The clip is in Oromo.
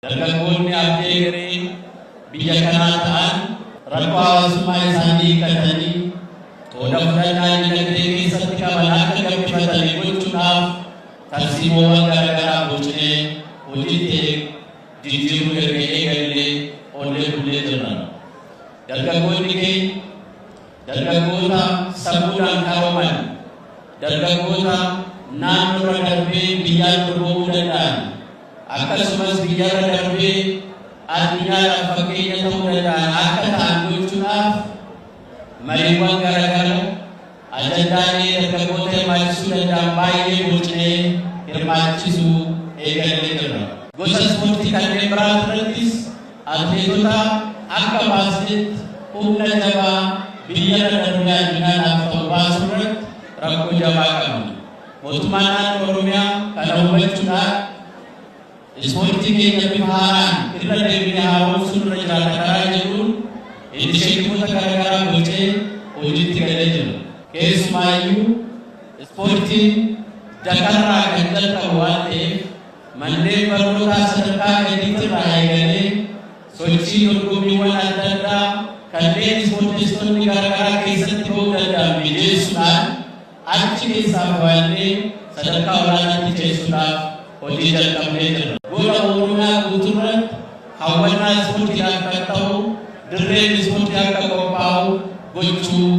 dargaggoonni abdii garee biyya kanaa ta'an rakkoo hawaasummaa isaanii hiikkatanii qooda fudhannaa dinagdee keessatti qaban akka gabbifatanii gochuudhaaf tarsiimoowwan garaagaraa bocnee hojiitti jijjiiruu erga eegallee oollee bullee jirra. Dargaggoonni keenya dargaggoota sammuudhaan qarooman, dargaggoota naannoorra darbee biyyaan dorgomuu danda'an, akkasumas biyyarra darbee addunyaadhaaf fakkeenya ta'uu danda'an akka ta'an gochuudhaaf mariiwwan garaagaraa ajandaalee dargaggoota hirmaachisuu danda'an baay'ee bocnee hirmaachisuu eegalee jirra. Gosa ispoortii kanneen biraa irrattis atleetota akka baasnetti humna jabaa biyyarra darbee addunyaadhaaf ta'u baasuu irratti rakkoo jabaa qabna. Mootummaan naannoo Oromiyaa kana hubachuudhaan ispoortii keenya bifa haaraan irra deebinee haaromsuu irra jiraata karaa jedhuun initiatiivota garaagaraa bocee hojiitti galee jira. Keessumaayyuu ispoortiin dakarraa kan jalqabu waan ta'eef manneen barnootaa sadarkaa gadiitirraa eegalee sochii dorgommiiwwan adda addaa kanneen ispoortistoonni garaagaraa keessatti ta'uu danda'an mijeessuudhaan achi keessaa baay'ee sadarkaa olaanaatti ceessuudhaaf hojii jalqabnee jirra. Gola Oromiyaa guutuurratti hawwannaa ispoortiidhaaf kan ta'u dirreen ispoortii akka qophaa'u gochuu